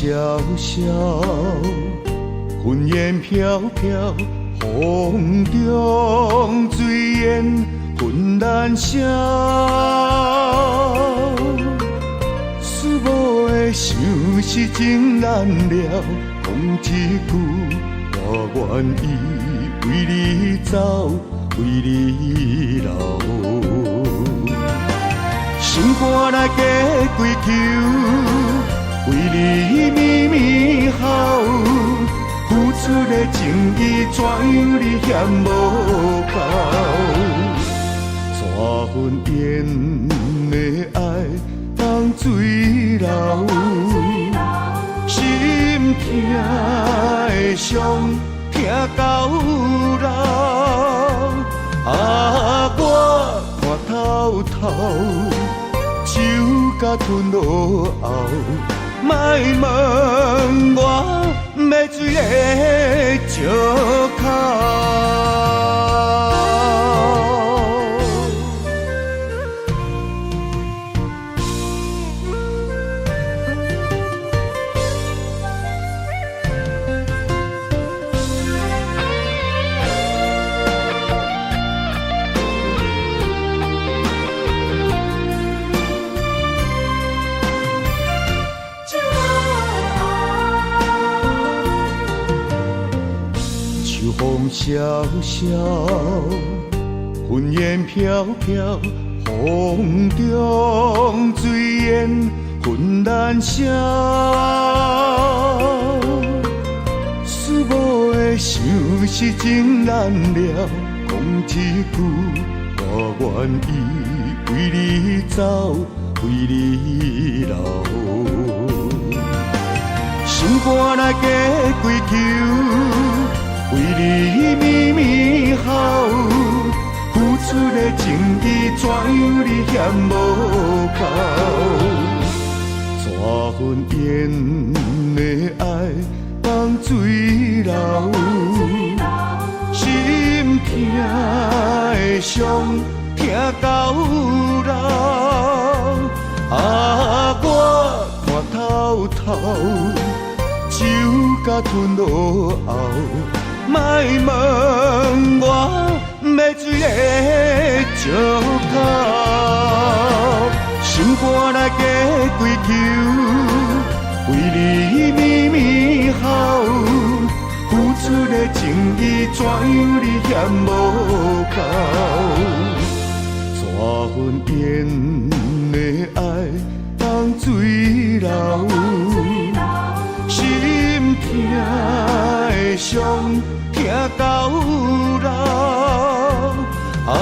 萧萧，云烟飘飘，风中水烟纷然声。思无的想是情难了，讲一句，我愿意为你走，为你留。心肝来加归求，为你绵绵好，付出的情意怎样你嫌无够？怎份缘的爱放水流，心痛的伤痛到老。啊，我看透透。酒甲吞落后，莫问我要醉的石口。风萧萧，云烟飘飘，风中水烟纷然声。思无的想是情难了，讲一句，我愿意为你走，为你留。心肝来加归求。为你绵绵好，付出的情意怎样你嫌无够？怎份缘的爱放水流，心痛的伤痛到老。啊，我看透透，酒甲吞落后。莫问我要醉的石口，心肝来加归求，为你绵绵好，付出的情意怎样你嫌无够？怎份缘的爱放水流，心痛的伤。痛到老，啊，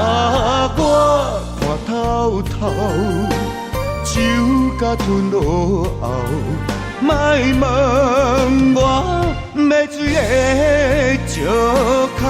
我看透透，酒甲吞落后，莫问我要醉的石口。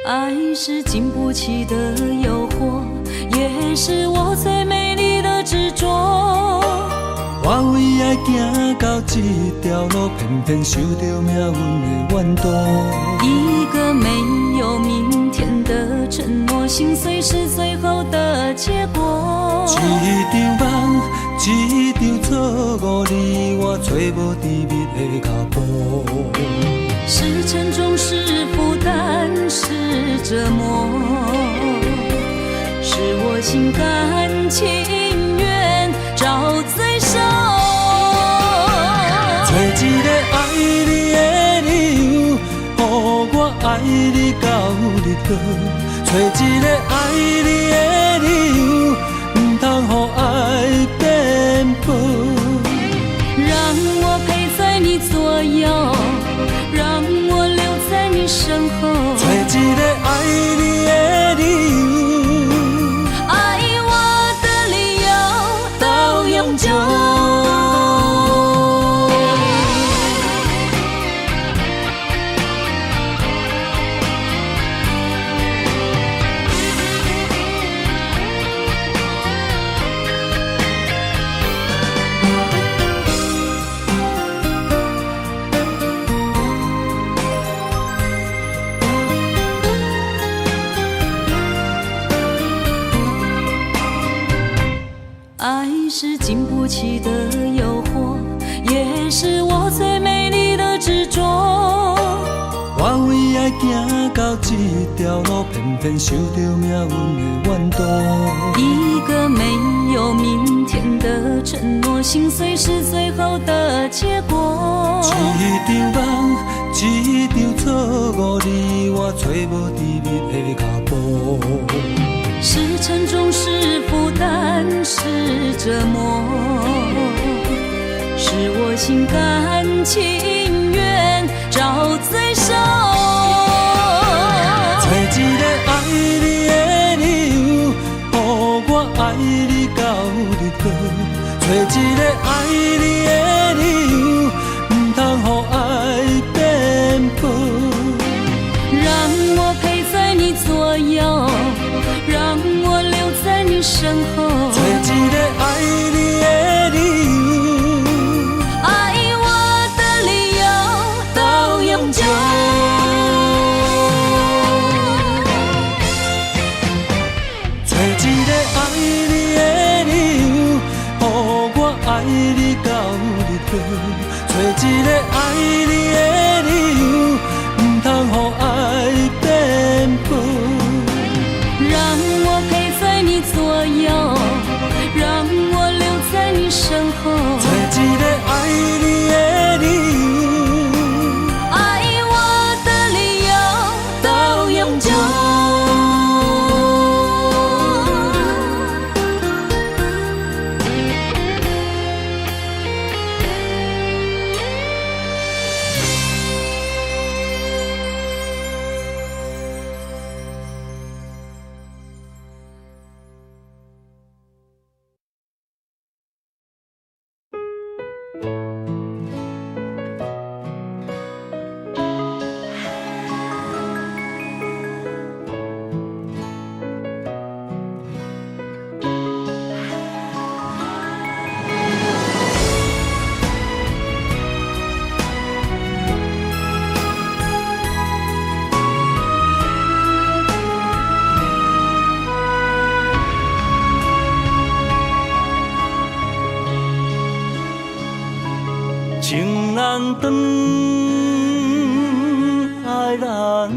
爱是经不起的诱惑，也是我最美丽的执着。我为爱行到这条路，偏偏受到命运的怨毒。一个没有明天的承诺，心碎是最后的结果。一场梦，一场错误，你我找无甜蜜的脚步。是沉重，是负担，是折磨，是我心甘情愿找罪受。找一个爱你的理由，予我爱你到日落。找一个爱你的理由，唔通予爱爱是经不起的诱惑，也是我最美丽的执着。我为爱行到这条路，偏偏受到命运的怨妒。一个没有明天的承诺，心碎是最后的结果。一场梦，一场错误，你我找无甜蜜的脚步。是沉重，是负担，是折磨，是我心甘情愿找罪受。找一个爱你的理由，予我爱你到日落。找一个爱你的理由，不通予爱变薄。让我陪在你左右，让我留在你身后。找一个爱你的理由，爱我的理由到永久。找一个爱你的理由，予我爱你到日落。找一个爱你的理由，不通予爱变薄。让我陪在你左右，让我留在你身后。找一个爱你的理由，爱我的理由到永久。情难断，爱难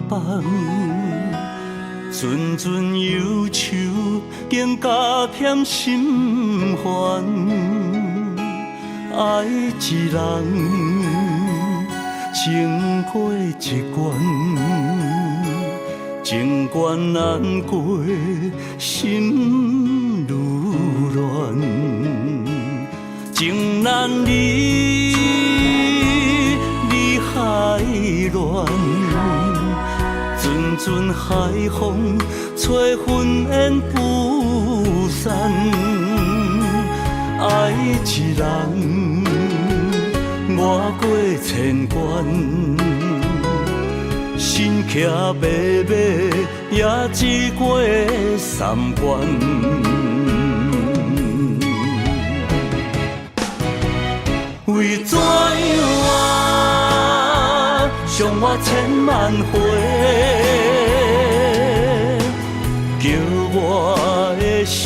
放，阵阵忧愁更加添心烦。爱一人，情过一关，情关难过，心愈乱。情难离，离海乱，阵阵海风吹云烟不散。爱一人，越过千关，心骑马马也只过三关。为怎样啊，伤我千万回，叫我的心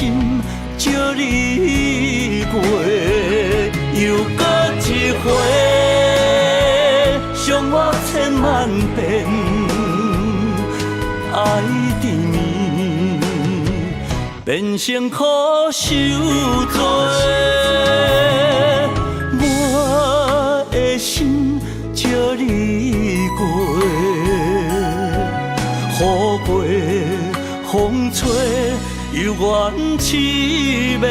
借你过，又搁一回，伤我千万遍，爱缠绵，变成苦受罪。我的心借你过，雨过风吹，犹原凄美。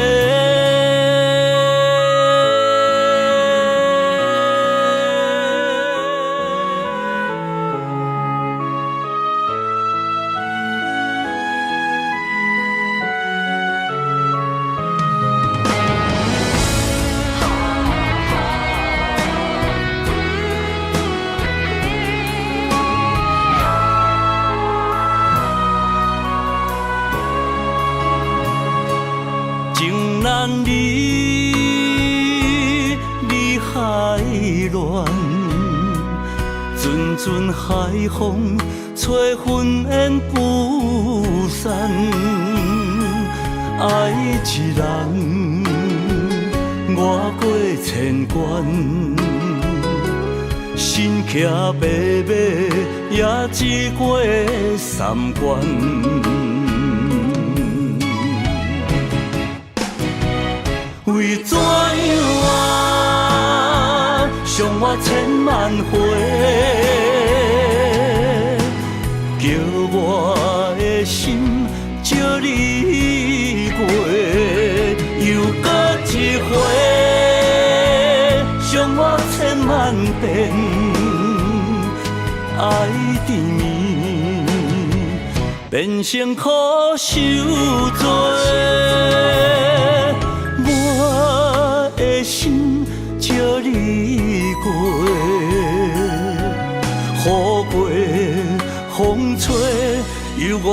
难离，离海乱，阵阵海风吹云烟不散。爱一人，越过千关，身骑白马，也只过三关。为怎样啊，伤我千万回？叫我的心借你过，又搁一回，伤我千万遍，爱缠绵，变成苦受罪。我的心借你过，雨过风吹又怨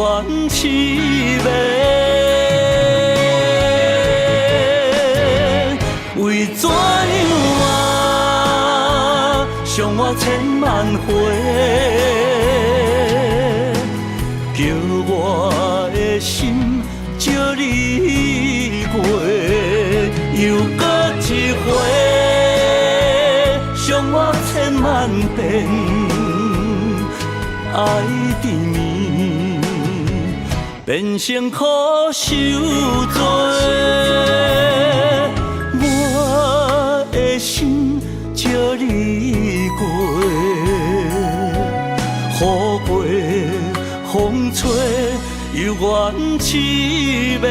凄美。为怎样啊，伤我千万回？叫我的心借你过，又搁一回，伤我千万遍，爱缠绵，变成苦受罪。我的心借你过，雨过风吹又怨凄美。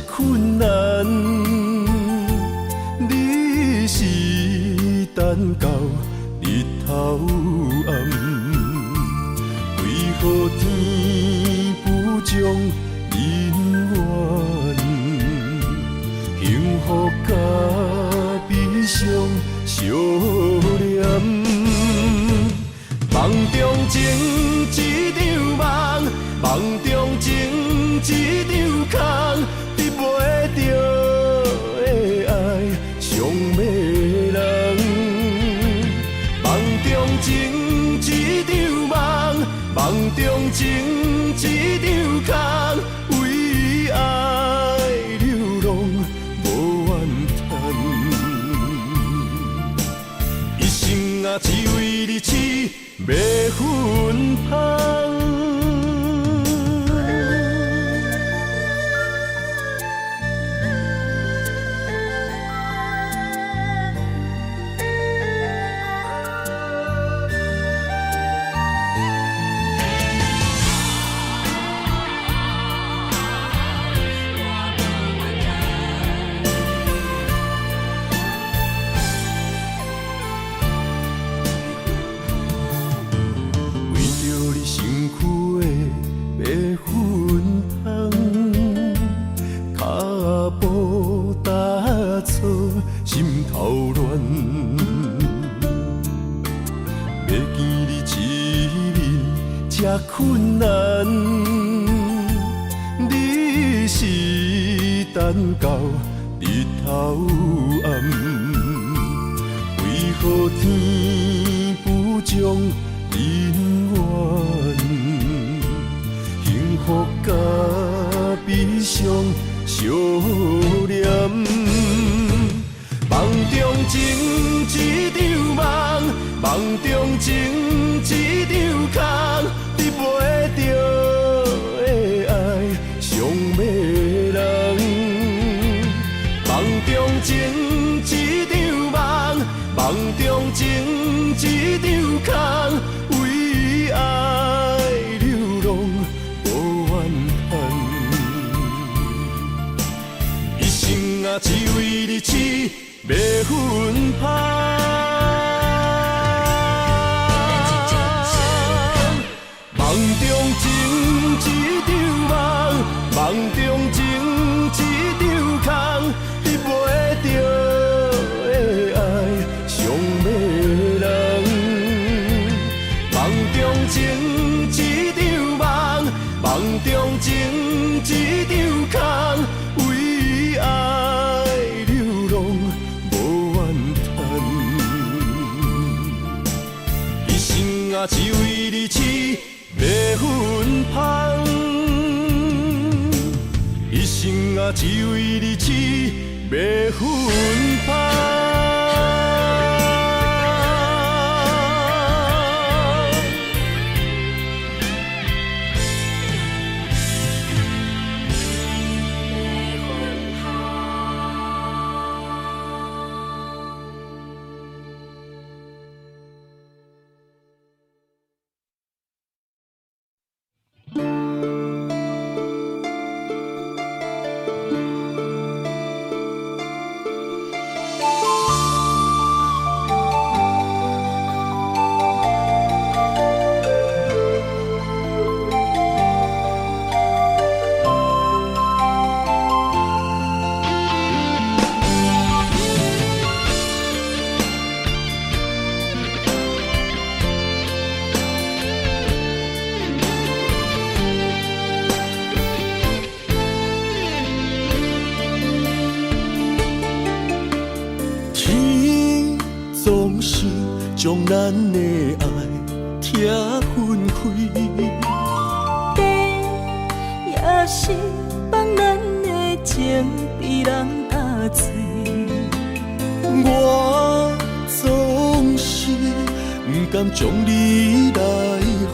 困难，你是等到日头暗，为何天不将人怨？幸福甲悲伤相连，梦中情一场梦，梦中情一场空。袂着的爱上迷人，梦中情一场梦，梦中情一场空，为爱流浪无怨叹，一生啊只为你痴袂分芳。困难，你是等到日头暗，为何天不将姻缘，幸福甲悲伤相连。梦中情一场梦，梦中情一场空，你袂着的爱上迷人。梦中情一场梦，梦中情一场空，为爱流浪无怨叹。一生啊，只为你痴。袂分芳，梦中情一场梦，梦中情一场空，你袂着的爱上迷人。梦中情一场梦，梦中情一场空，为爱流浪。只为你痴，袂分芳。一生啊，只为你痴，袂分芳。将咱的爱拆分开，地也是放咱的情被人打碎。我总是不甘将你来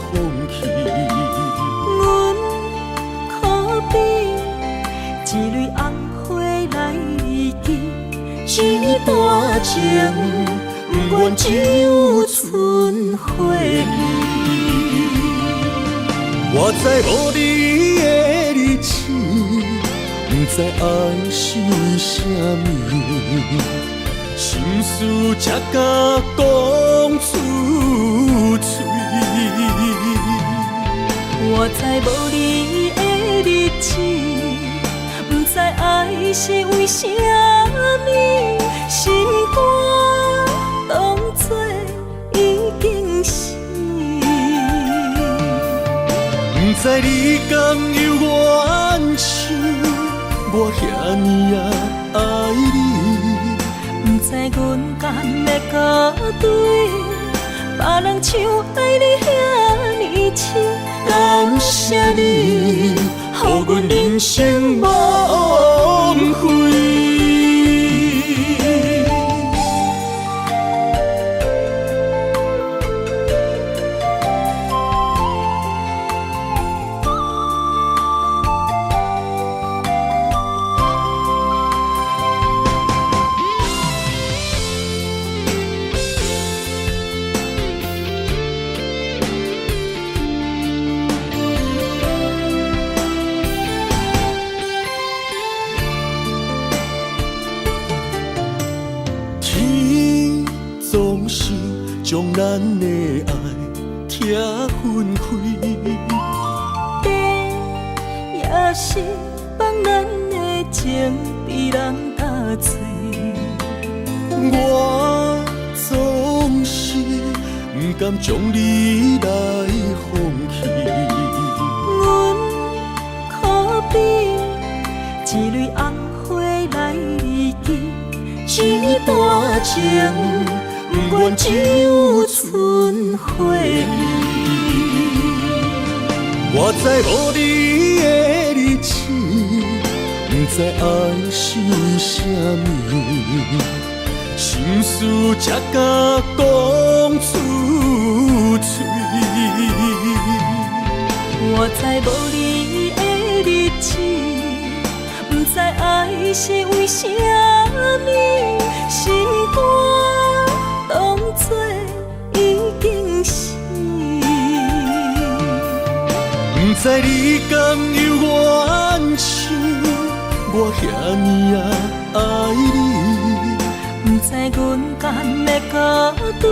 放弃。阮可比一蕊红花来记，一段情。不愿只有剩回忆。我知无你的日子，不知爱是为什么，心事才敢讲出嘴。我知无你的日子，不知爱是为什么，心肝。当作已经是，不知你敢有怨气，我遐尼爱你。不知阮敢会甲对别人像爱你遐尼深。感谢你，予阮人生无悔。将咱的爱拆分开，地也是放咱的情被人打碎。我总是不甘将你来放弃。阮可比一蕊红花来记，一段情。永远只有春花意。我知无你的日子，不知爱是啥物，心事才敢讲出嘴。我知无你的日子，不知爱是为啥物，心肝当作已经死。不知你敢有怨气，我遐尼爱你。不知阮敢要甲对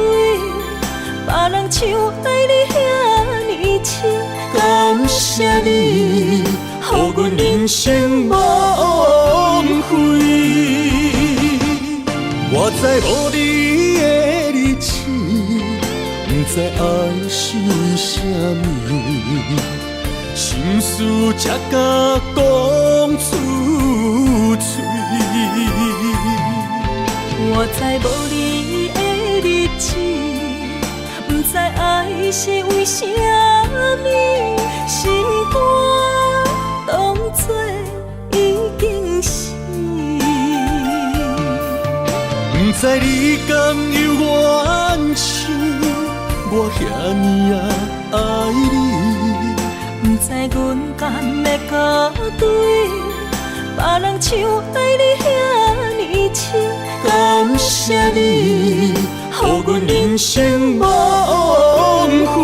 别人像爱你遐尼深。感谢你，予阮人生无枉费。我知无你的日子，不知爱是啥物，心事才敢讲出嘴。我知无你的日子，不知爱是为啥物，心肝当作已经死。不知你敢有怨气，我遐尼爱你。不知阮敢要甲对别人像爱你遐尼深。感谢你，予阮人生无枉费。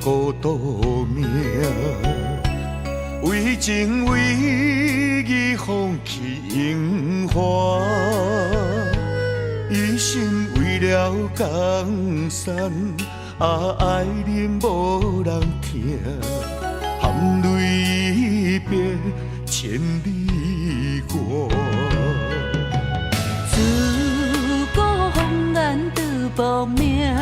孤独命，为情为义放弃荣华，一心为了江山，爱人无人听，含泪别千里外。自古红颜得报名，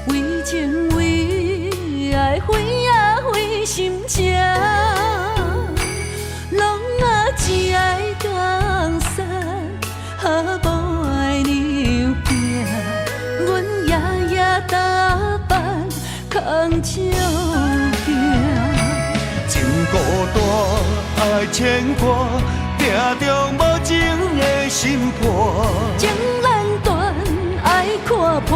为情为爱为啊为心情，拢啊只爱江山，无爱娘拼。阮夜夜打扮扛照镜，情孤单爱牵挂，定中无情的心破。情难断爱看破，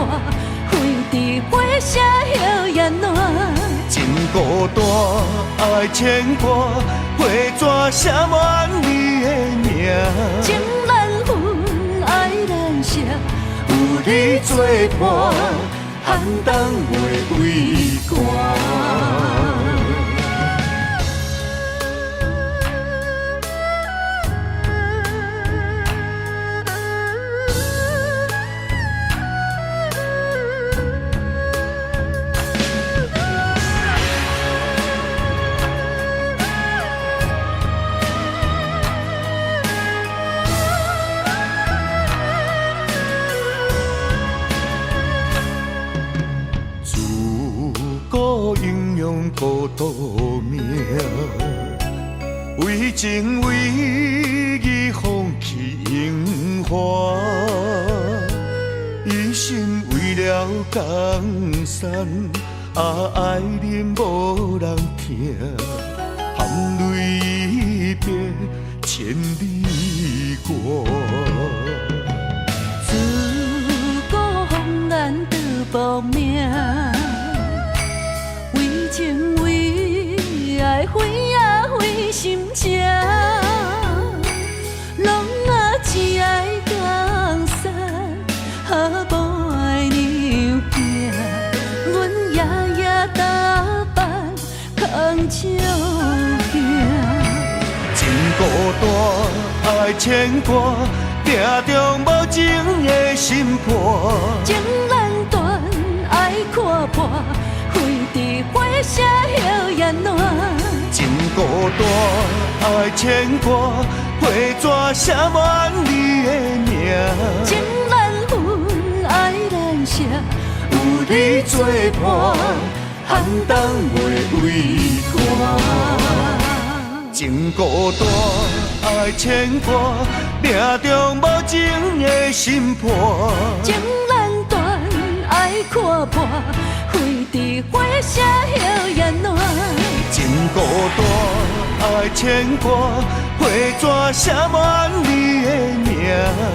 飞伫花车摇雁暖。情孤单爱牵挂，花纸写满你的名。情难分爱难舍，有你作伴，寒冬袂畏寒。孤独命，为情为义放弃荣华，一心为了江山，爱人无人听，含泪别千里外。自古风难得报名，为情为爱为啊为心情，拢啊只爱江山，无爱娘行。阮夜夜打扮空照镜，情孤单爱牵挂，定中无情的心破。情难断爱看破，飞伫火车摇雁暖。情孤单爱牵挂，花纸写满你的名。情难分爱难舍，有你作伴，寒冬袂畏寒。情孤单爱牵挂，命中无情的心破。情难断爱看破，飞伫火车摇雁暖。情孤单爱牵挂，花纸写满你的名。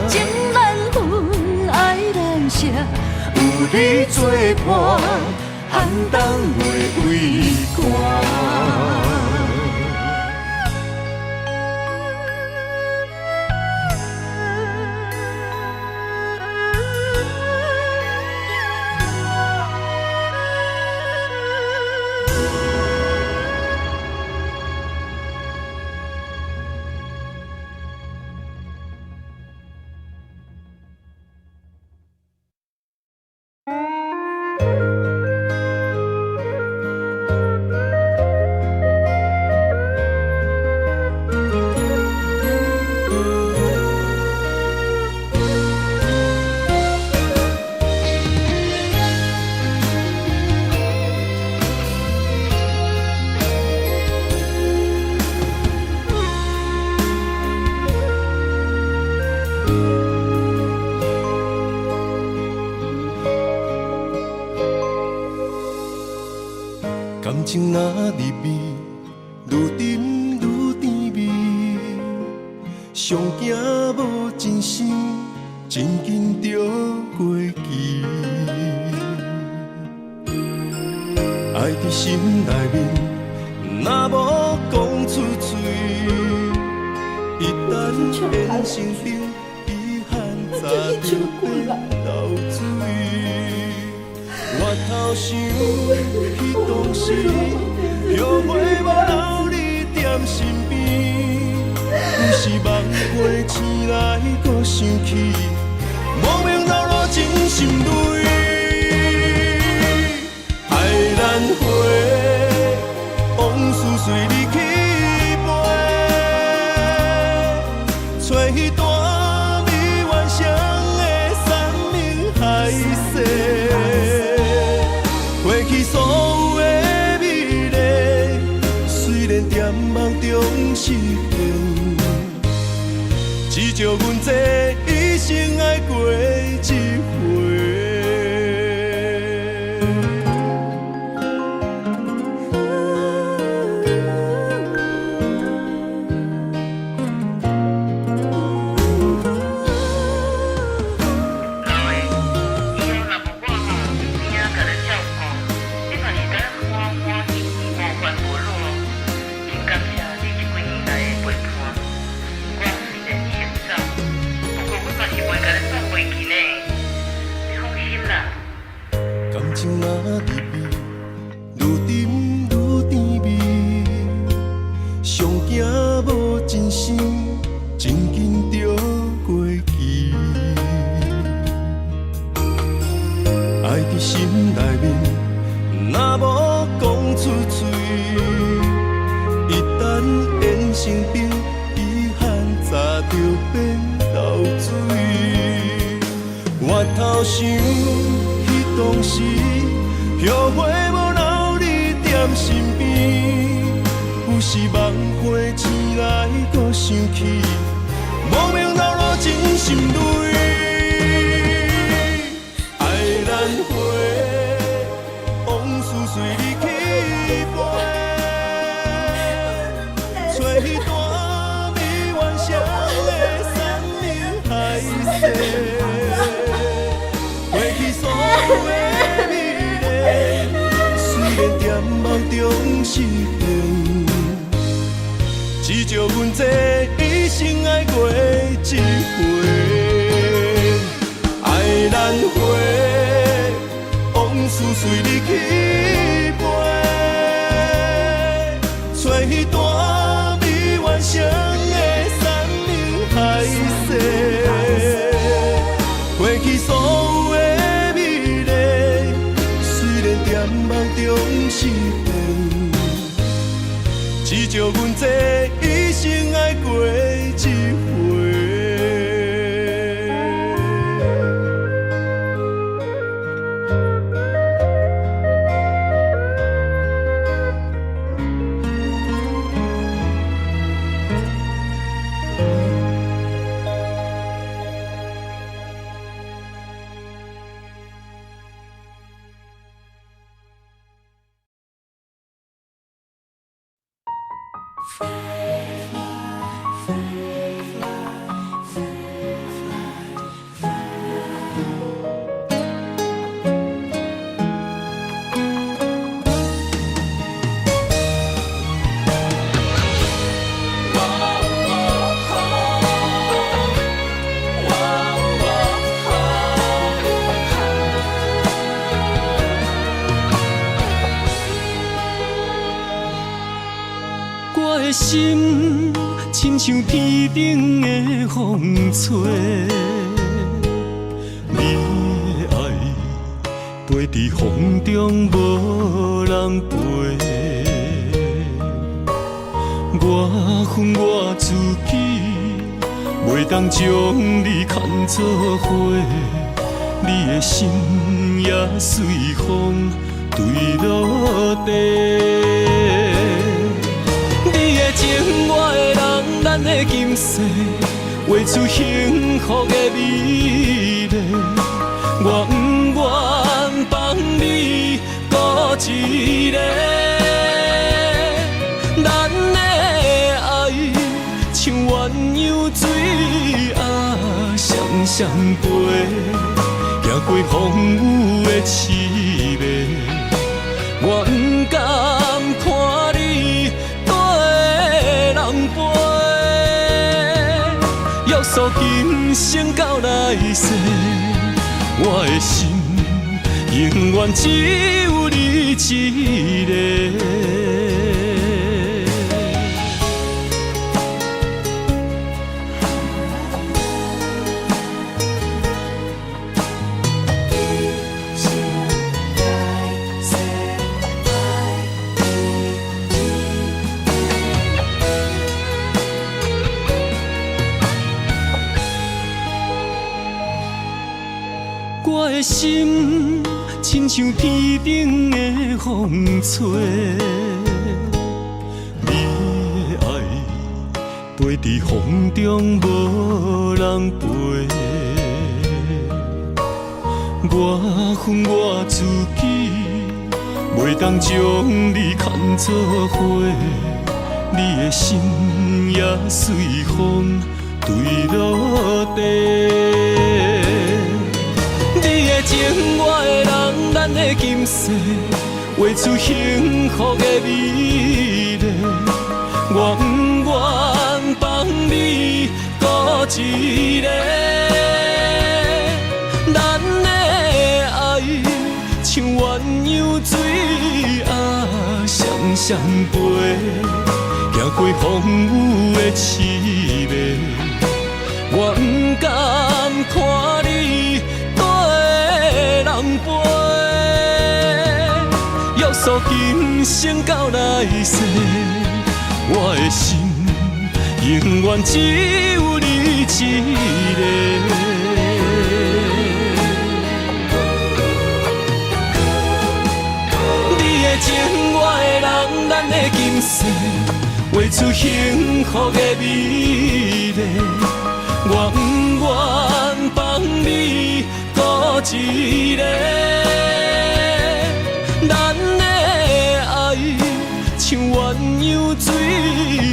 情难分爱难舍，有你作伴，寒冬袂畏寒。感情若入味，愈沉愈甜蜜。上惊无真心，真紧就过期。爱伫心内面，若无讲出嘴，一旦变成冰，遗憾早就变豆水。我头想彼当时，后悔无留你踮身边。有时梦回醒来，搁想起，莫名流露真心泪。爱难回，往事随你去飞，找彼段美幻想的山明海誓。过去所有的美丽，虽然在梦中实现，至少阮这一生爱过一回。感情若入味，愈沉愈甜蜜。上惊无真心，真紧就过期。爱伫心内面，若无讲出嘴，一旦变成冰，遗憾早就变豆水。我头想。当时后悔无留你踮身边，有时梦回醒来，搁想起，莫名流露真心泪。爱难回。迄段美幻想的山明海誓，过去所有的美丽，虽然在梦中实现，只叫阮这一生爱过一回，爱难回，往事随你去飞，找迄段美幻想的山明海誓，过去所有的美丽，虽然在梦中实现，只叫阮这一生爱过一回。我的心亲像天顶的风吹，你的爱飞伫风中无人陪，我恨我自己，袂当将你牵做伙，你的心也随风坠落地。你的情，我的人，咱的今世，画出幸福的美丽。我不愿放你孤一个，咱的爱像鸳鸯水啊，双双飞，行过风雨的刺眉。我不甘看你人陪，约束今生到来世，我的心永远只有你一个。我的心亲像天顶的风吹，你的爱飞伫风中无人陪，我恨我自己，袂当将你牵做伙，你的心也随风坠落地。你的情，我的人，咱的今世，画出幸福的美丽。我不愿放你孤一个，咱的爱像鸳鸯水啊，双双飞，行过风雨的刺眉。我不甘看你人陪，约束今生到来世，我的心永远只有你一个。你的情，我的人，咱的今世，画出幸福的美丽。我不愿放你孤一个，咱的爱像鸳鸯水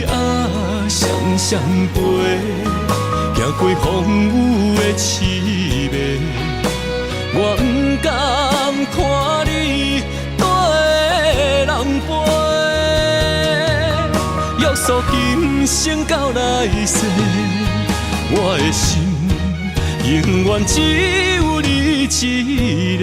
啊，相陪，行过风雨的刺眉，我不甘看你跟人陪，约束今生到来世，我的心永远只有你一个。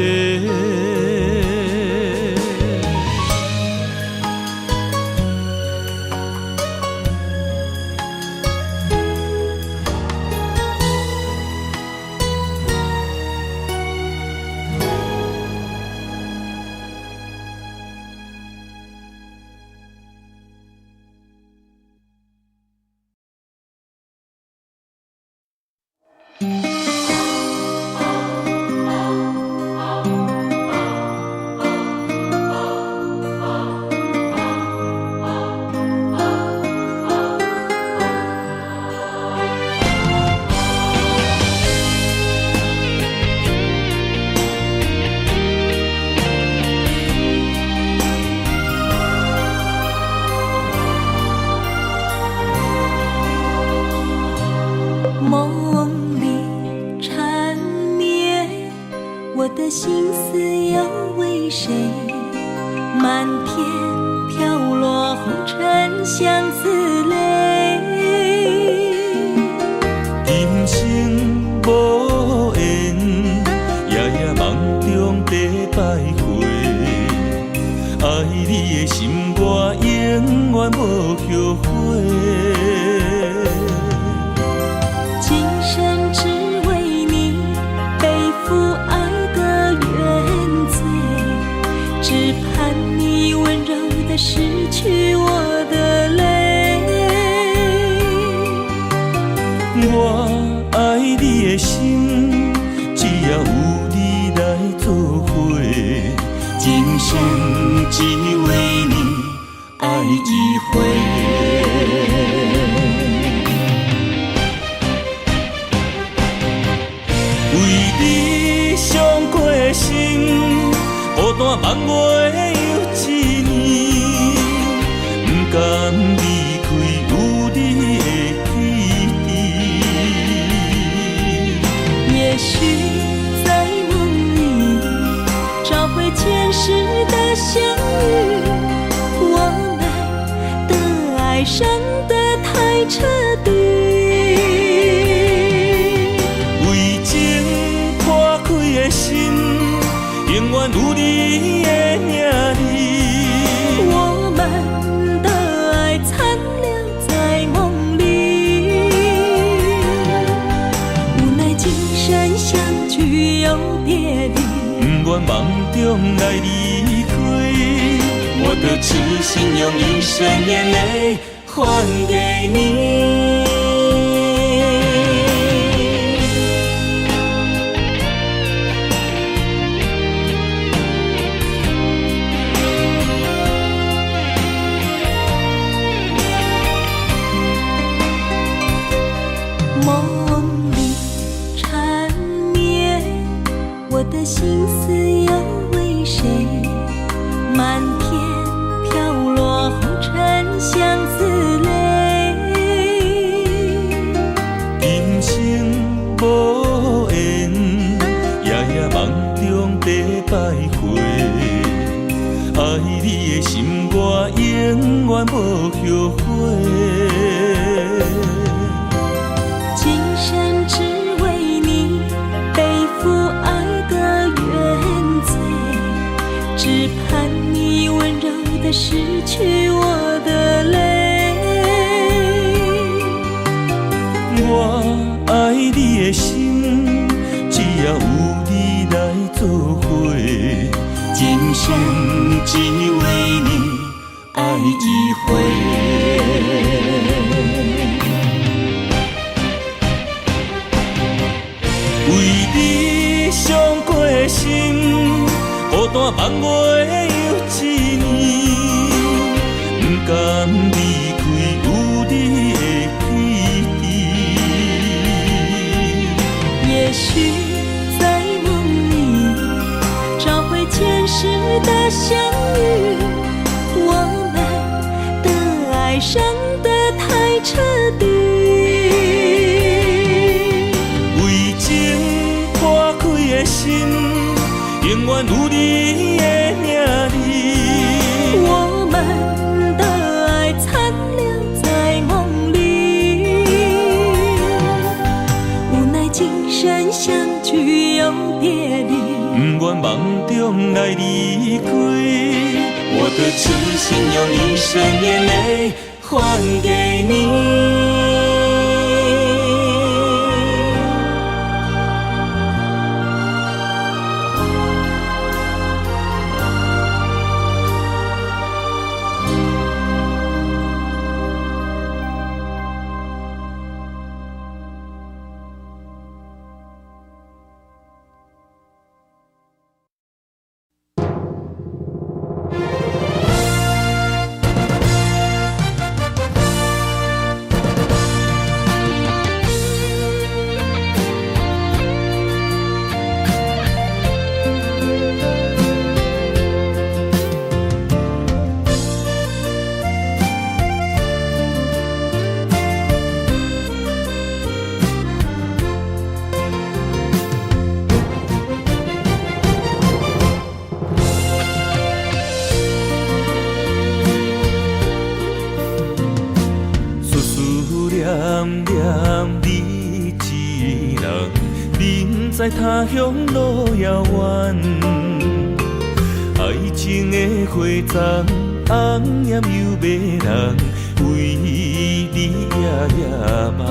伤得太彻底。愿有你的名字。我们的爱残留在梦里，无奈今生相聚又别离，不愿梦中来离开。我的痴心用一生眼泪还给你。在他乡路遥远，爱情的花丛，红艳又迷人，为你夜夜梦。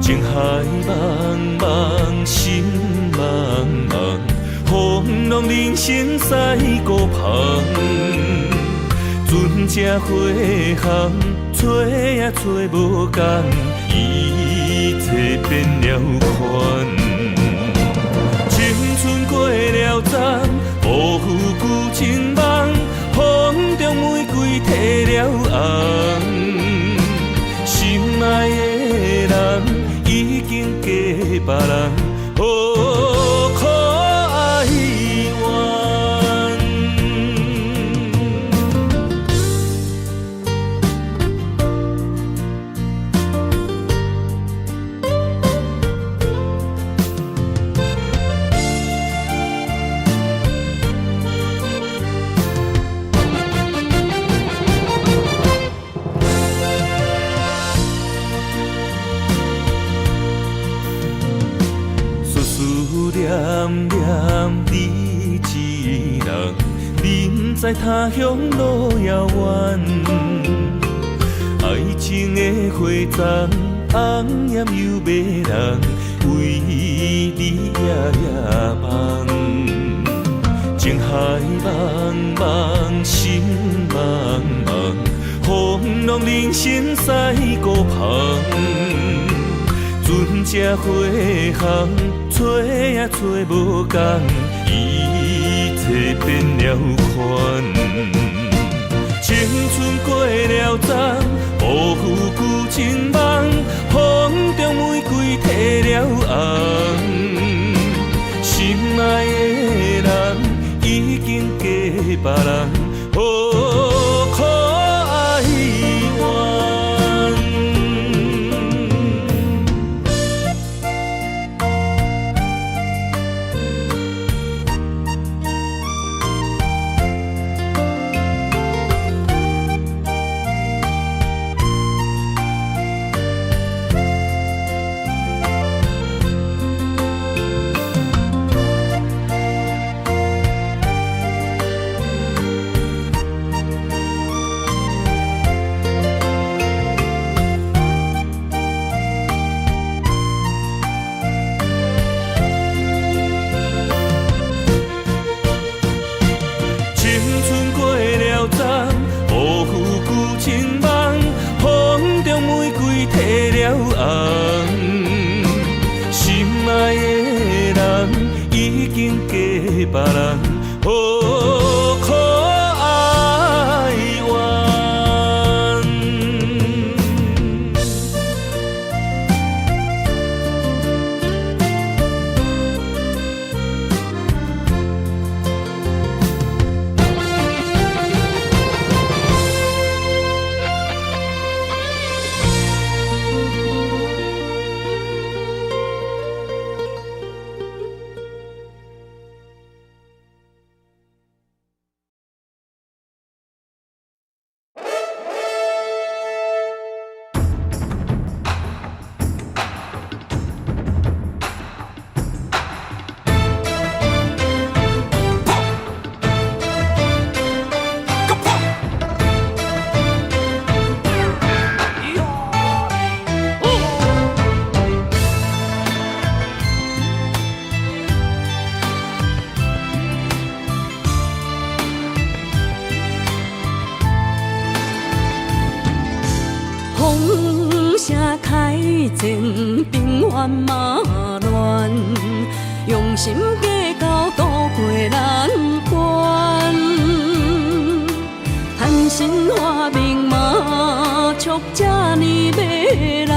情海茫茫，心茫茫，风浪人生驶孤旁。船只花行，找也找无共。一切变了款，青春过了站，无负旧情梦，风中玫瑰褪了红。心爱的人已经嫁别人，哦，可哀怨。念念你一人，人在他乡路遥远。爱情的花丛，红艳又迷人，为你夜夜梦。情海茫茫，心茫茫，风浪人生驶孤旁。船只花行，找也找无共，一切变了款。青春过了站，无负旧情梦，风中玫瑰褪了红。心爱的人已经嫁别人，哦，可哀怨。别人，哦，可哀怨。前，平原马乱，用心计较渡过难关。谈心话明嘛，促这呢迷人，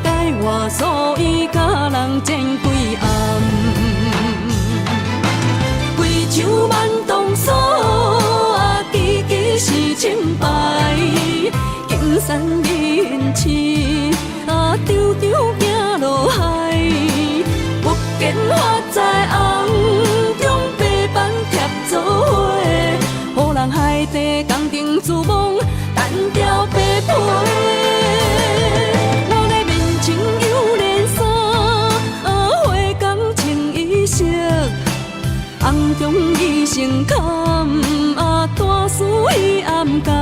解我所以甲人争几暗，贵州万东锁，支支是清白，金山银刺，丢丢行落海，不见花在红中白板贴做伙，予人海底工程自梦，单调白皮。我的面前有连衫，花工穿衣色，红中伊成坎，大事伊暗工。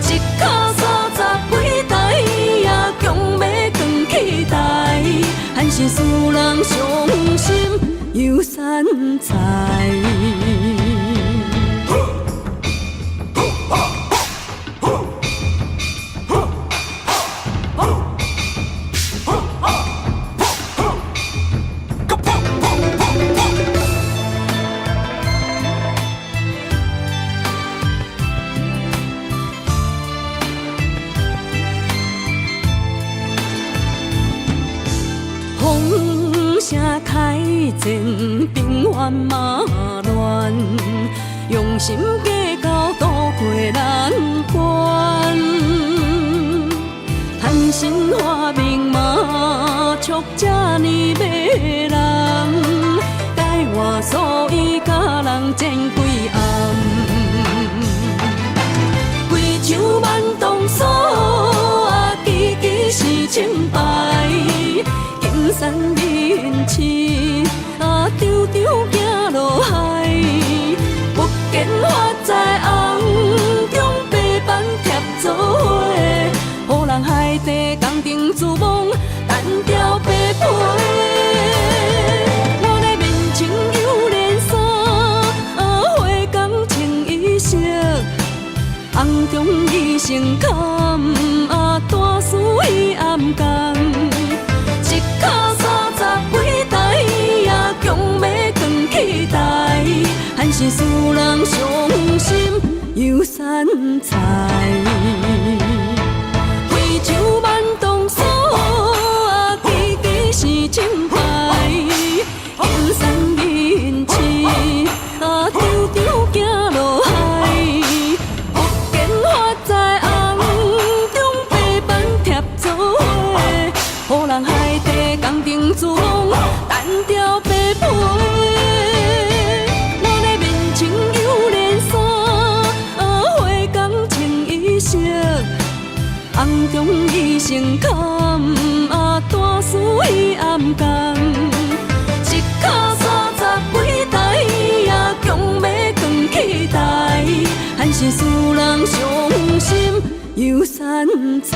一脚30几台，也强要扛起台，还是使人伤心又散财。风声开前，平原马乱，用心计较渡过难关。谈心话明嘛，促这呢迷人，解我所以甲人争几暗，贵州万东锁，支支是清白。金山银刺，丢丢行落海，不见花在红中白板贴做伙，予人海底工程自梦，单调白皮。我的面前有连衫，花工穿衣色，红中伊成坎，大事伊暗工。一脚30几台，也强要扛起台，还是使人伤心又散财。贵州万东锁，支支是清白，金山银刺，丢丢行落海，不见花在红中白板贴做伙，予人海底工程自梦，单调白皮。我的面前有连衫，花工穿衣色，红中伊成坎，大事伊暗工。一脚30几台，也强要扛起台，还是使人伤心又散财。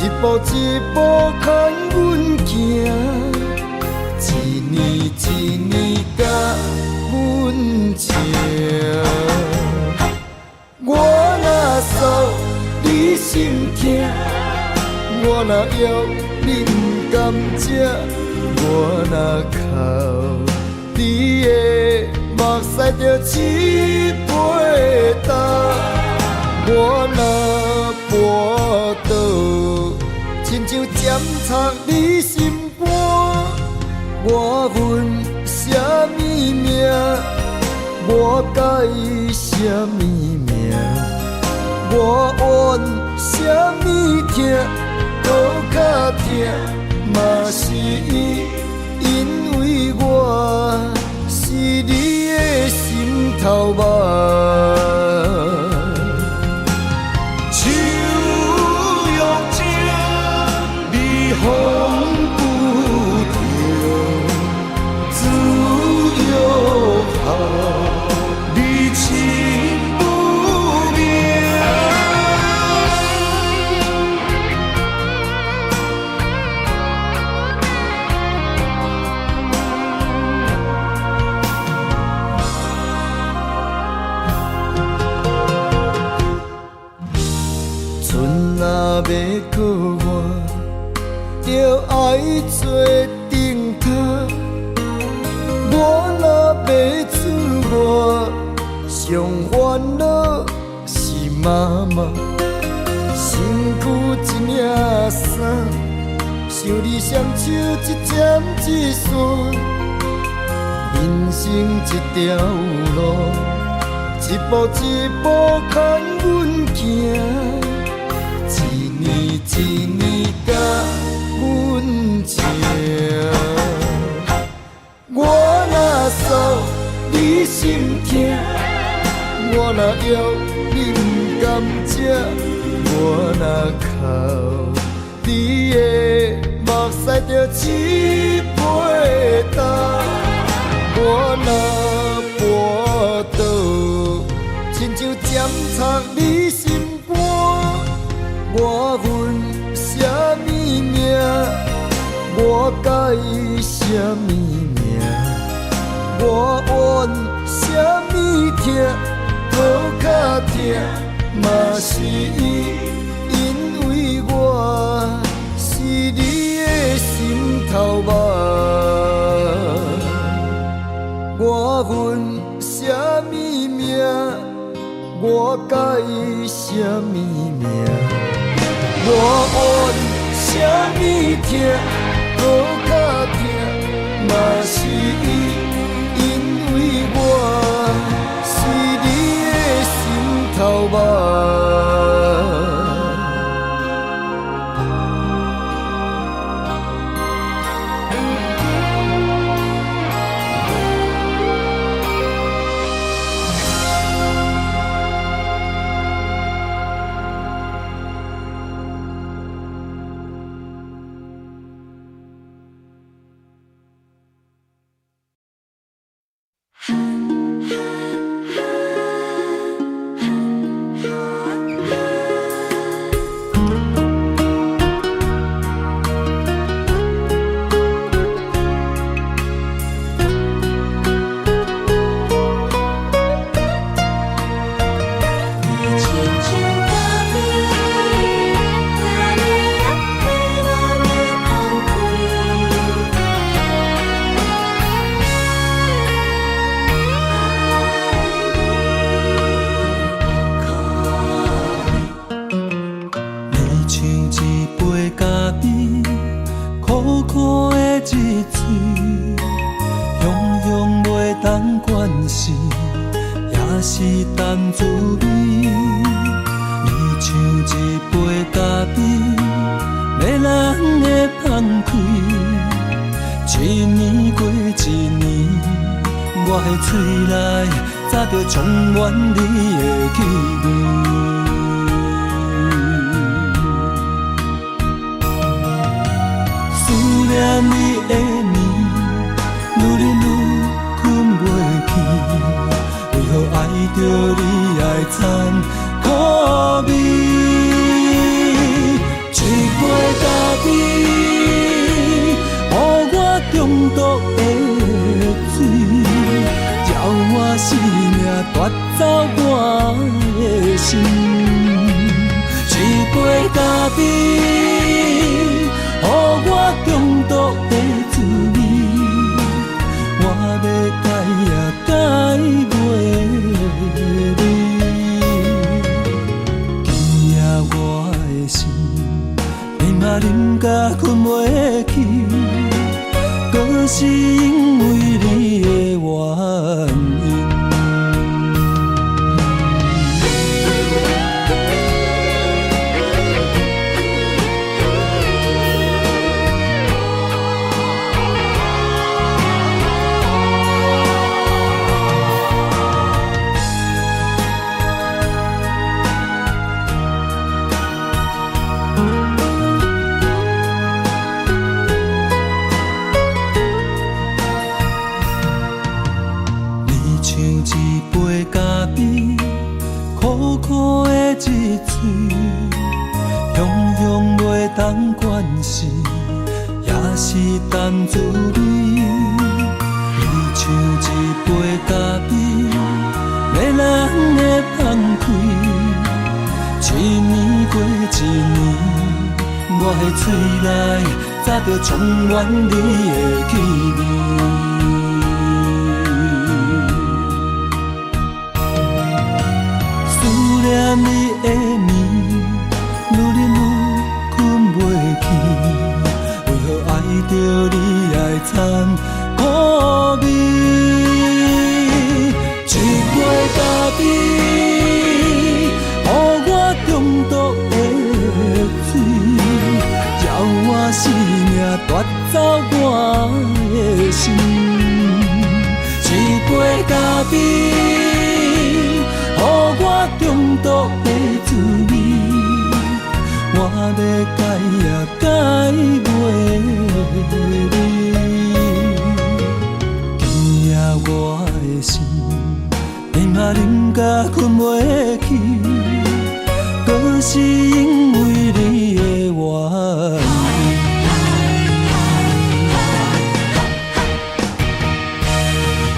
一步一步牵阮行，一年一年甲阮情。我若诉你心痛，我若要你不甘食，我若哭你的目屎就一杯干，我若跋倒，亲像针插你心肝，我恨什么命？我介意什么命？我怨什么痛？搁较痛，嘛是因为我是你的心头肉。手用情，你风不停，自由好，你情不明。春若要过我，就爱做顶头。我若要出外，上烦恼是妈妈。身躯一领衫，想你双手一针一线，人生一条路，一步一步牵阮行。一年一年甲阮情，我若诉你心痛，我若要你不甘食，我若哭你的目屎就一杯干，我若跋倒，亲像针插你心肝。我恨什么命？我介意什么命？我怨什么痛？搁较痛，嘛是因为我是你的心头肉。我恨什么命？我介意什么命？我怨什么痛？搁较痛，嘛是因为我是你的心头肉。充满你的气味，思念你的眠，愈忍愈困袂去，为何爱着你爱残酷味？一杯毒的水，叫我生命夺走我的心。一杯咖啡，予我中毒的滋味，我要改也改袂离。今夜我的心，你嘛啉甲困袂去，搁是因为你的原因。当关心，也是淡滋味。你像一杯咖啡，迷人的放开。一年过一年，我的嘴内早就充满你的气味。思念你的面，愈忍愈为何爱着你爱惨苦味？一杯咖啡，予我中毒的水，叫我生命夺走我的心。一杯咖啡，予我中毒的滋味。我要改也改袂离，今夜我的心，你嘛啉甲困袂去，搁是因为你的原因。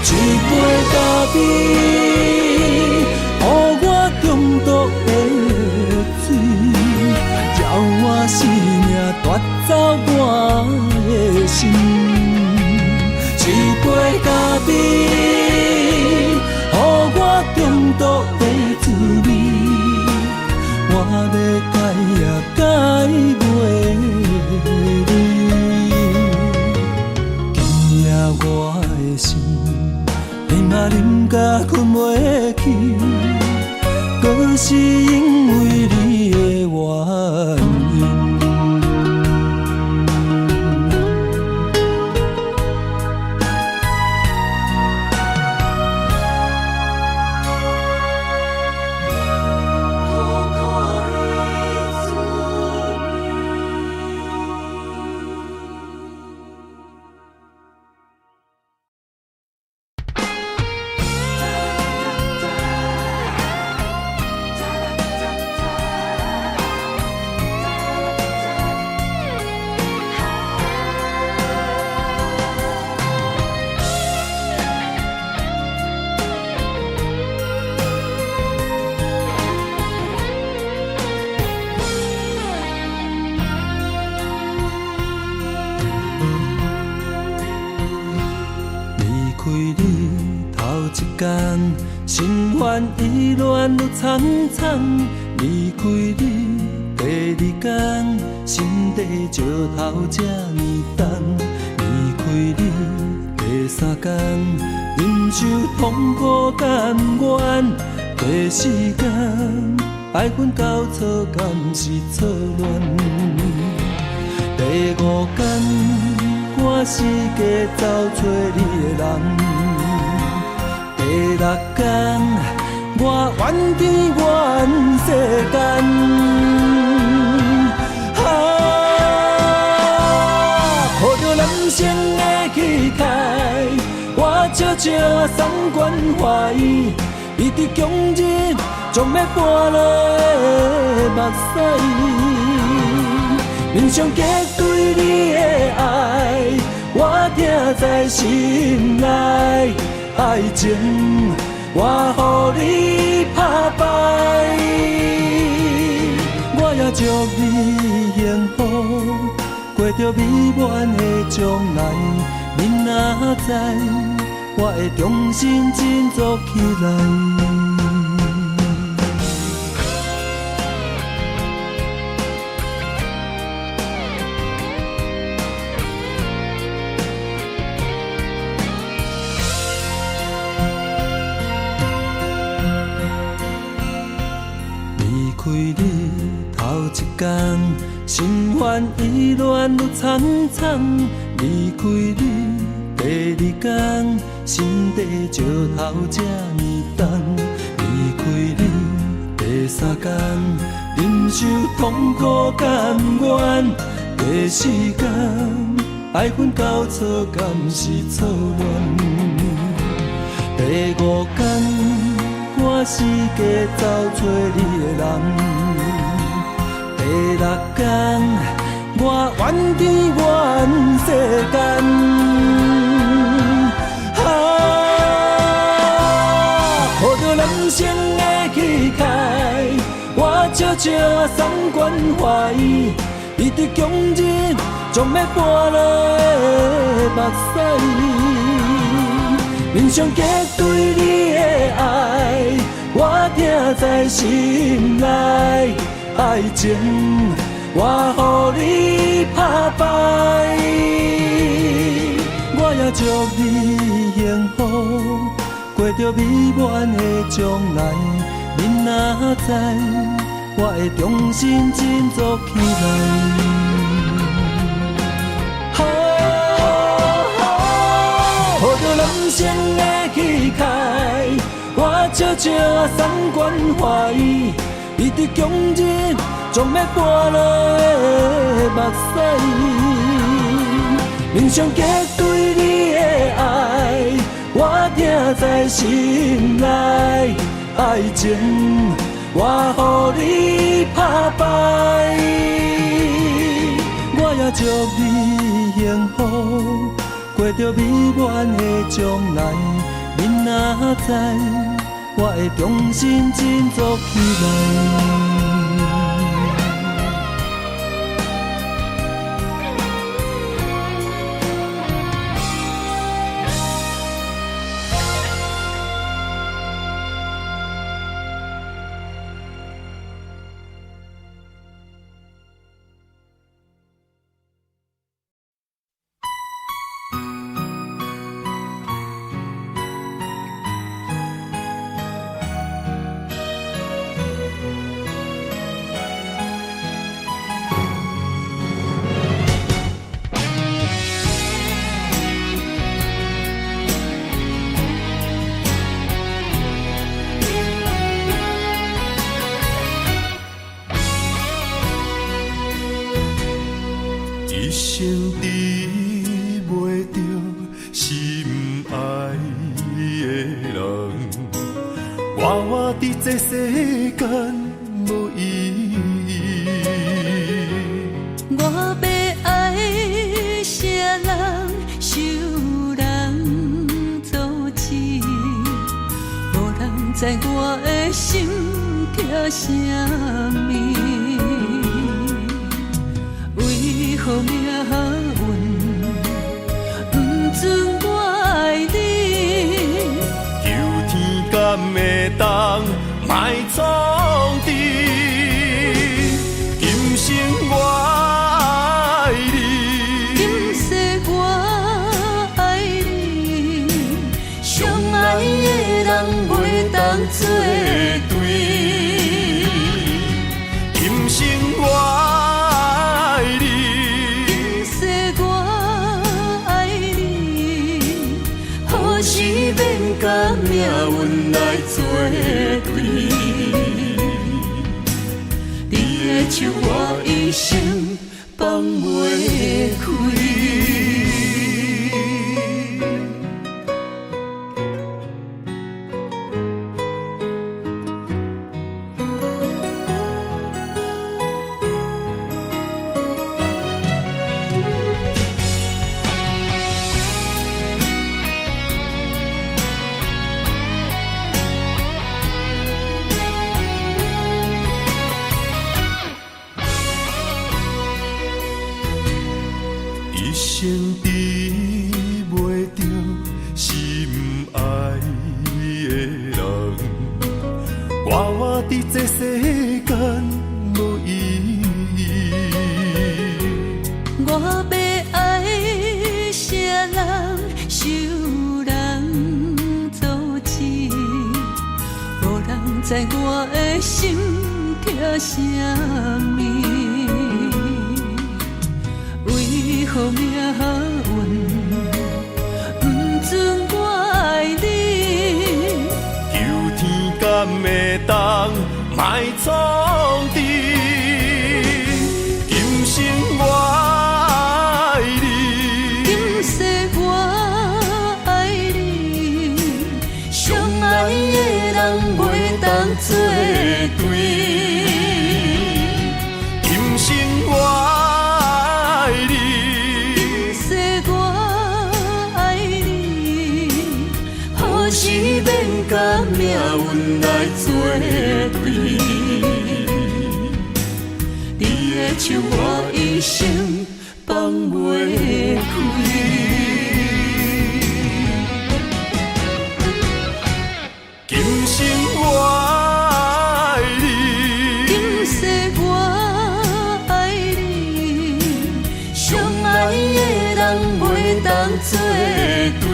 一杯咖啡，予我中毒的水。我生命夺走我的心，一杯咖啡，予我中毒的滋味，我要改也改袂离。今夜我的心，你嘛啉甲困袂去，搁是因为你的原因。心烦意乱愈惨惨，离开你第二天，心地石头这呢重。离开你第三天，忍受痛苦甘愿。过时间，爱恨交错，敢是错乱？第五天，我四界找找你的人。第六天，我怨天怨世间，抱着男性的气概，我悄悄送关怀，伊伫强日将要搬落的目屎，面上结对你的爱，我听知在心内，爱情我予你打败。我也祝你幸福，过着美满的将来。你若知，我会重新振作起来。离开你头一天，心烦意乱愈惨惨；离开你第二天，心地石头这呢重；离开你第三天，忍受痛苦甘愿；第四天，爱恨交错，敢是错乱；第五天。我四界走找你的人，第六天我怨天怨世间。抱着人生的气概，我悄悄送关怀，你的强忍将要搬落的目屎。面上结对你的爱，我听在心内。爱情我予你打败，我也祝你幸福，过着美满的将来。你若知，我会重新振作起来。抱着人生的气概，我悄悄送关怀，你的强忍将要搬落的目屎。面上结对你的爱，我听在心内。爱情我予你打败，我也祝你幸福。过着美满的将来，你若知，我会重新振作起来。一生治袂着心爱的人，活活伫这世间无意义。我要爱啥人，受人阻止，无人知我的心痛啥物。为何命运不准我爱你？求天敢会当莫创治，今生我爱你，今世我爱你，相爱的人袂当作对。今生我甲命运来作对，你的手我一生放袂开。生治袂着心爱的人，我伫这世间无意义。我要爱啥人，受人阻止，无人知我的心痛啥物。为何命运不准我爱你？求天敢会当莫创治，今生我爱你，今世我爱你，相爱的人袂当作对。今生我是免甲命运来作对，你的手我一生放袂开。今生我爱你，今世我爱你，相爱的人袂当作对。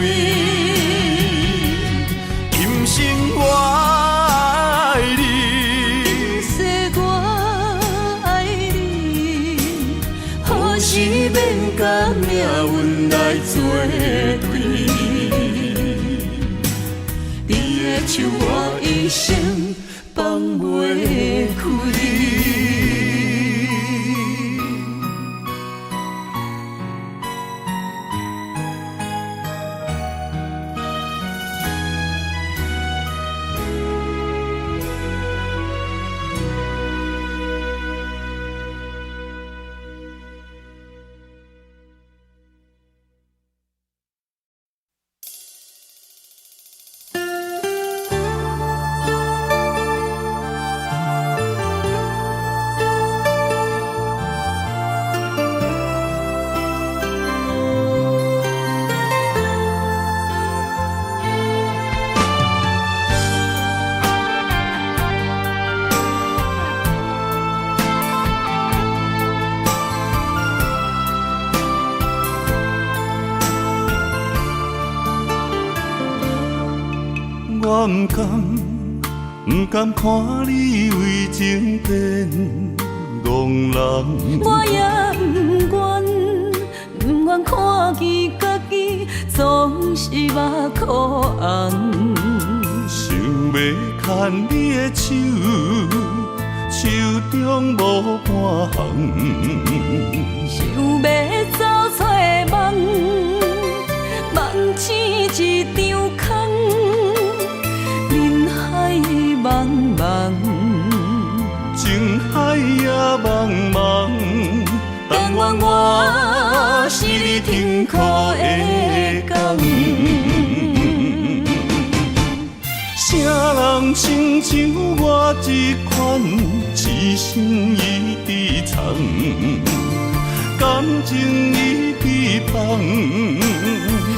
今生我爱你，今世我爱你，何时免甲命运来作对？你的手我一生放袂开。我不甘看你为情变憨人，我也不愿看见家己总是目眶红。想要牵你的手，手中无半项，想要走出梦，梦醒一场空。人海茫茫，情海也茫茫，但愿我是你痛苦的港。啥人亲像我这款痴心已被藏，感情已被放。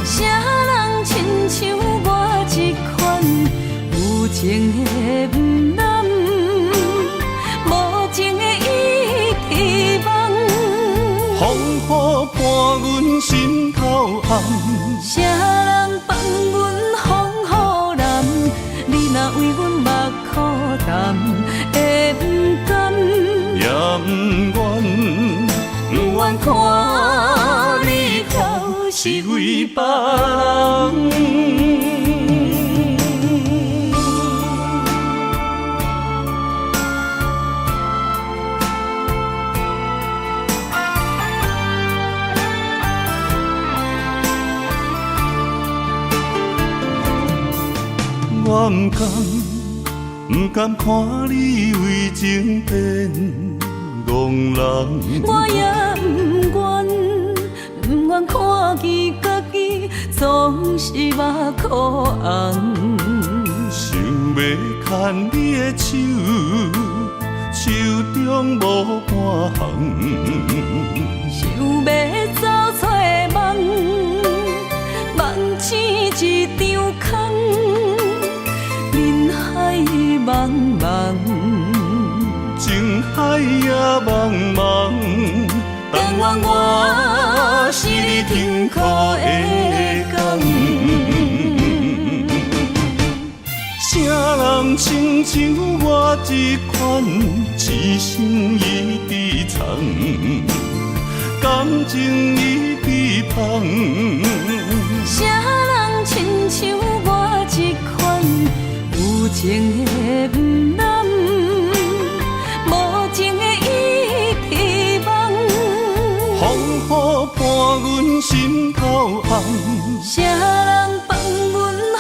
啥人亲像我这款有情的不甘，无情的已遗忘。风雨伴阮心头暗，啥人放阮风雨南？你若为阮目苦淡，会不甘？也不愿，不愿看你哭是为别人。我不甘看你为情变憨人，我也不愿看见家己总是目眶红。想要牵你的手，手中无半项，想要走出但愿我是你痛苦的工。啥人亲像我这款痴心已伫藏，感情已伫芳。啥人亲像我这款有情的不男，无情的伊伫梦。风雨伴阮心头红，啥人放阮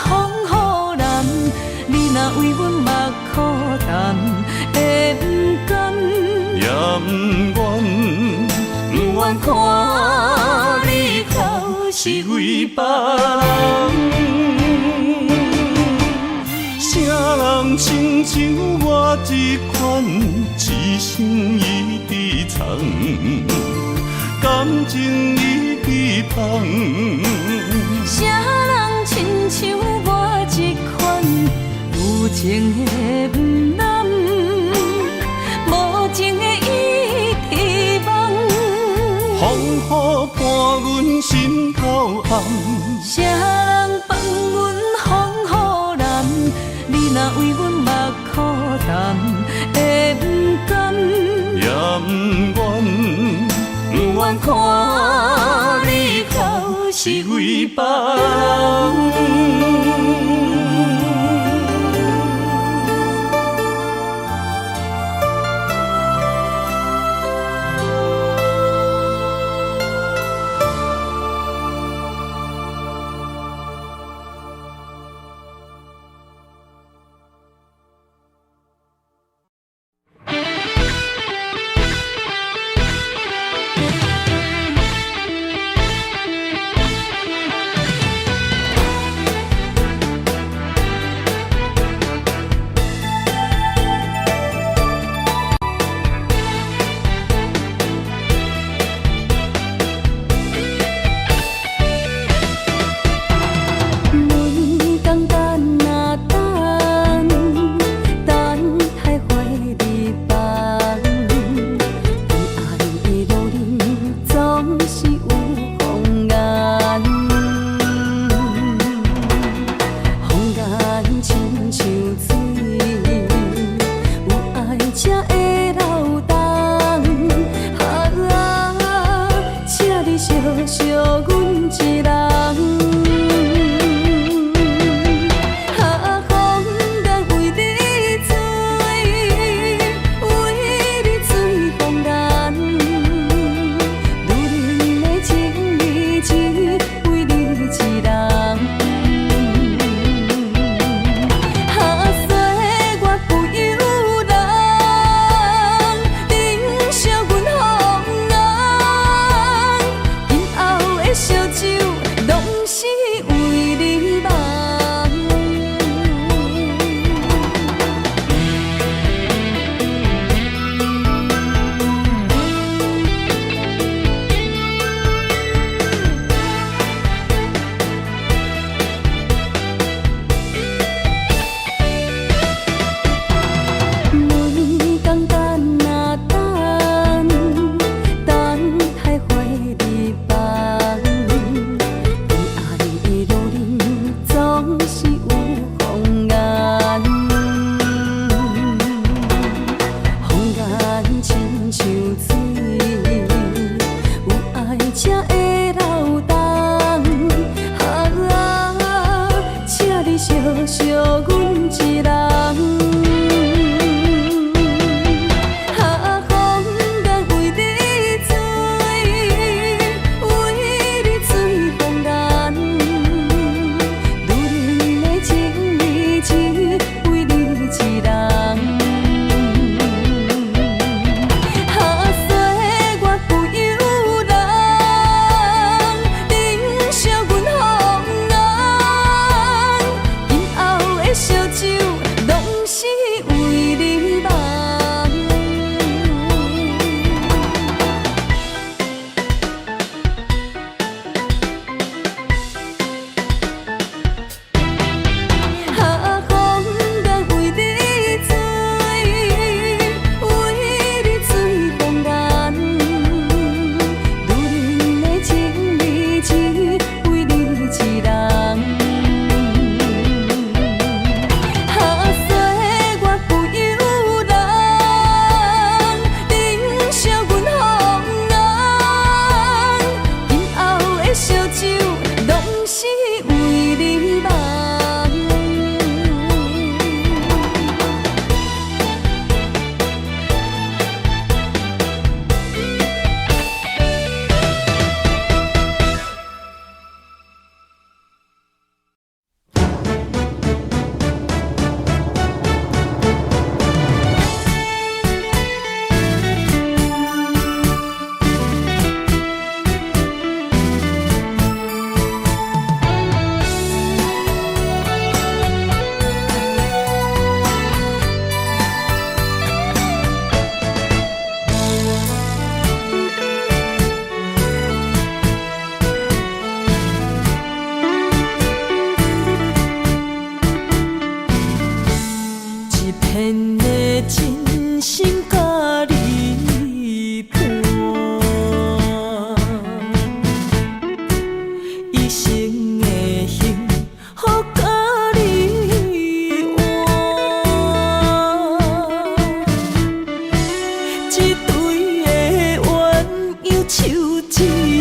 风雨男？你若为阮目苦淡，会不甘？也不愿，不愿看你哭是为别人。啥人亲像我这款痴心已伫藏，感情已伫芳。啥人亲像我这款有情的不男，无情的伊伫梦。风雨伴阮心头红，啥人放阮风雨男？你若为阮目苦淡，会不甘？也不愿，不愿看你哭是为别人。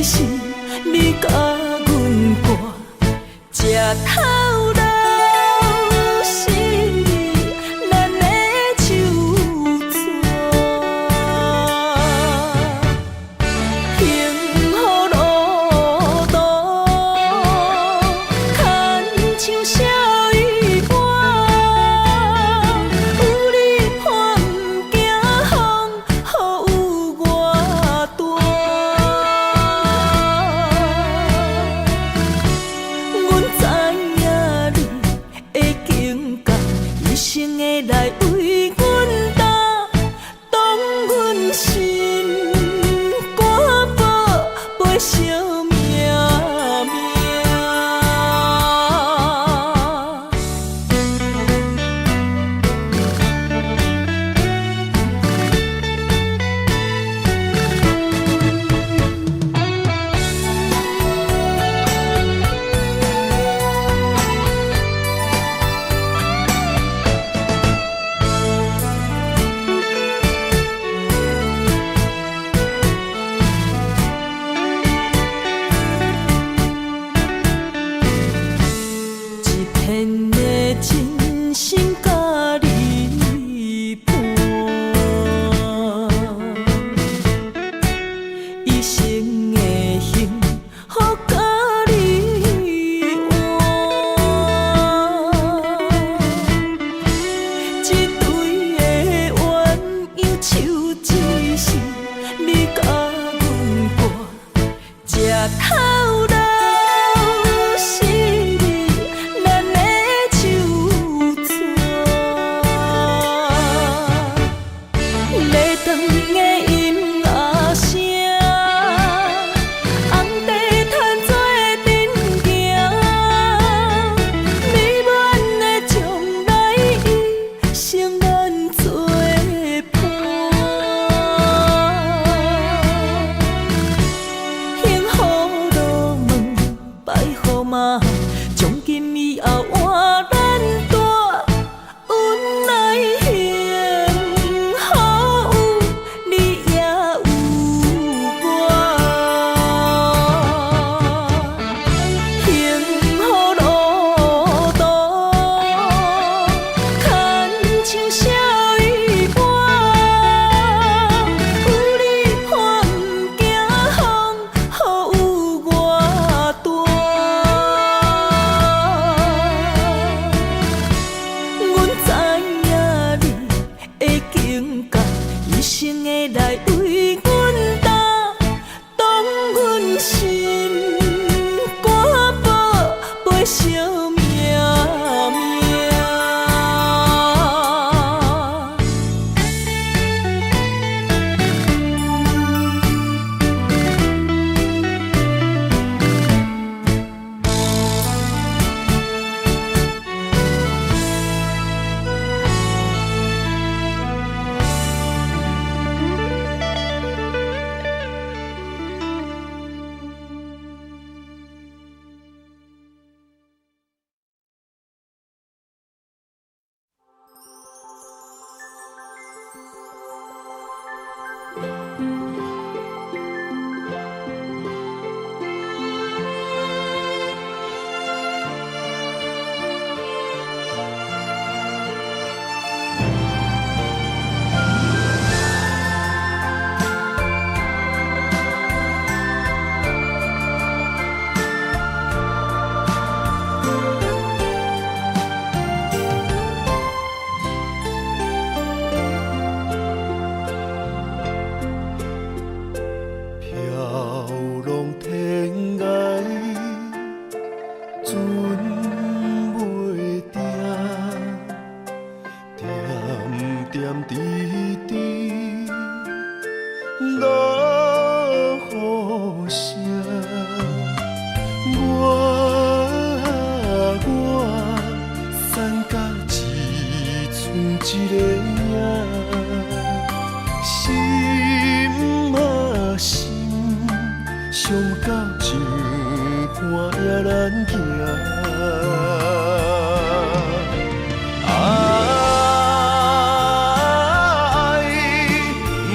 是你甲阮挂这头路。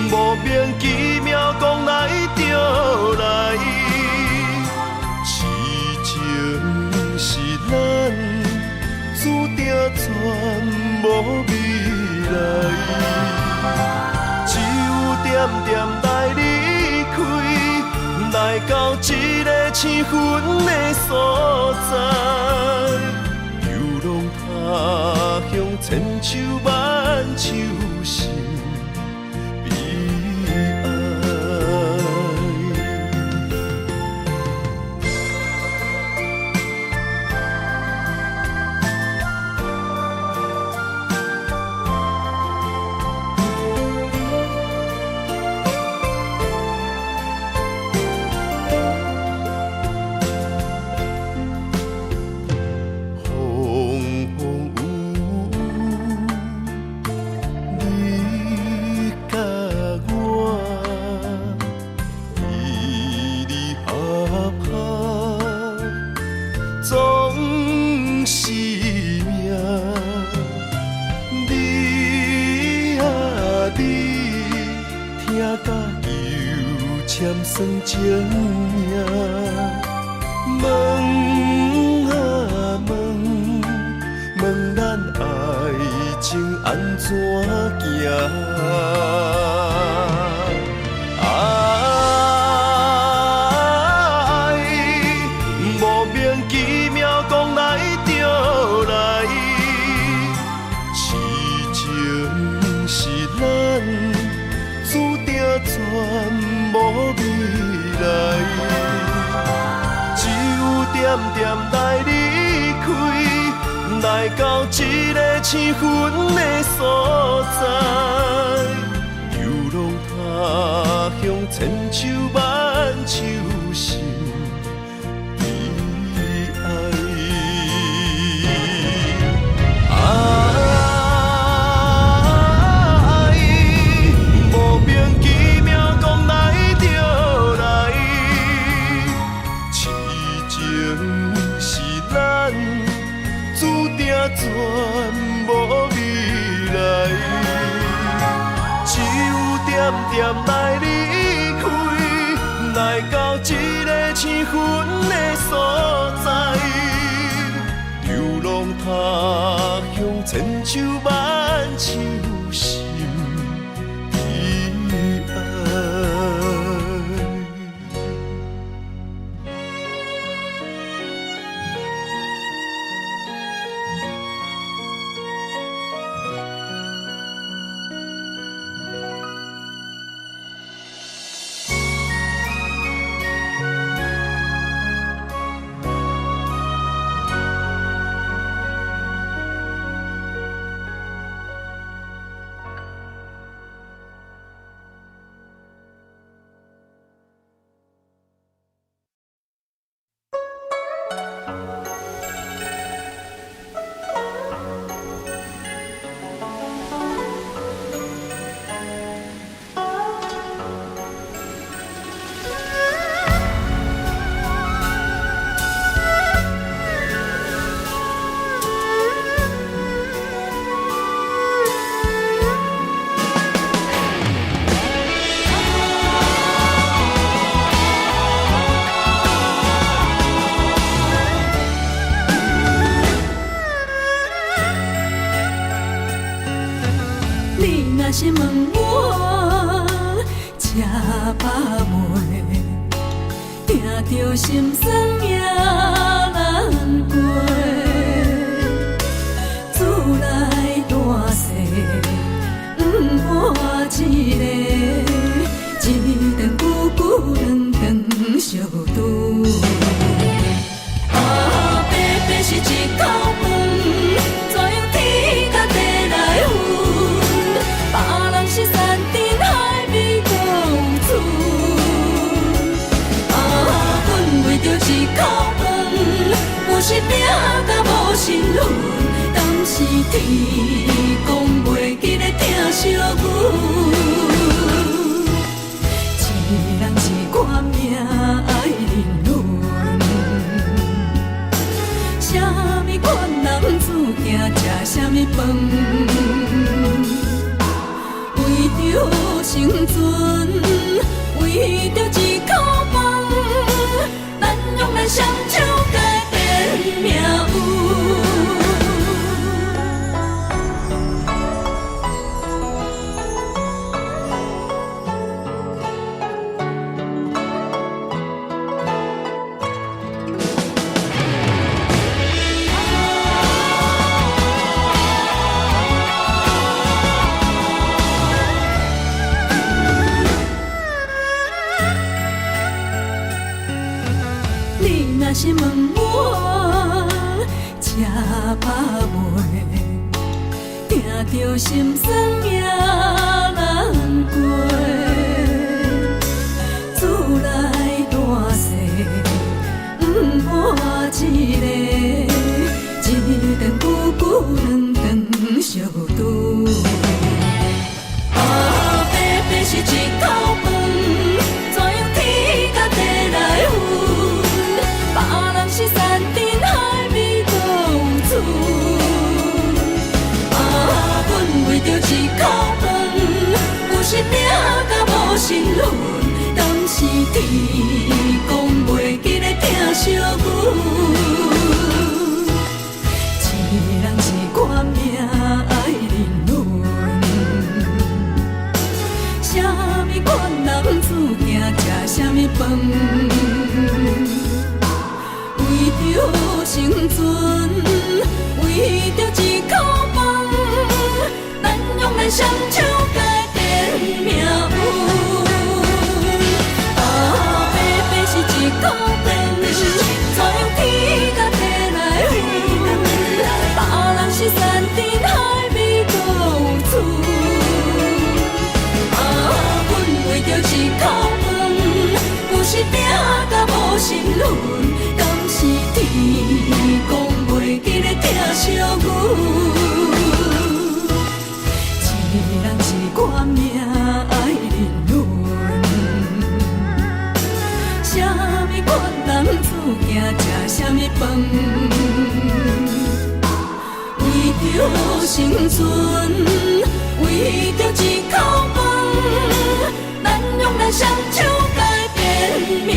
莫名其妙讲来就来，来到一个青云的所在，游浪他乡千秋万秋心悲哀。算情命，问啊问，问咱爱情安怎行？爱莫名其妙讲来就来，痴情是咱注定全无未来，只有点点来离开，来到一个青云的所在，游浪他乡千秋万秋心悲哀。全无未来，只有点点来离开，来到一个青云的所在，流浪他乡千秋万秋心悲哀。若是问我吃饱未，听着心酸也难过。厝内大细，换一个，一顿久久两顿相拄。白白是一口饭，怎样天甲地来分？别人是山珍海味搁有厝，阮为着一口饭，有时拼甲无身份，敢是天公袂记咧疼惜阮？一人一款命爱人论，啥物款男子行吃啥物饭？为着生存，为着一口饭，咱用咱双手改变命运。若是问我吃饱未，听着心酸也难过。厝内大细，不伴一个，一顿久久，两顿相拄。白白是一口饭，怎样天甲地来分？别人是山珍海味都有厝，阮为着一口饭，有时拼甲无身份。敢是天公袂记咧疼惜阮？一人一款命爱人伦，啥物款男子行吃啥物饭？为着生存，为着一口饭，咱用咱双手改变命运。一口饭，怎样天甲地来分？别人是山珍海味都有厝，阮为着一口饭，有时拼甲无身份。敢是天公袂记咧疼惜阮？一人一款命爱人伦。啥物款男子行吃啥物饭？为着生存，为着一口饭，咱用咱双手改变命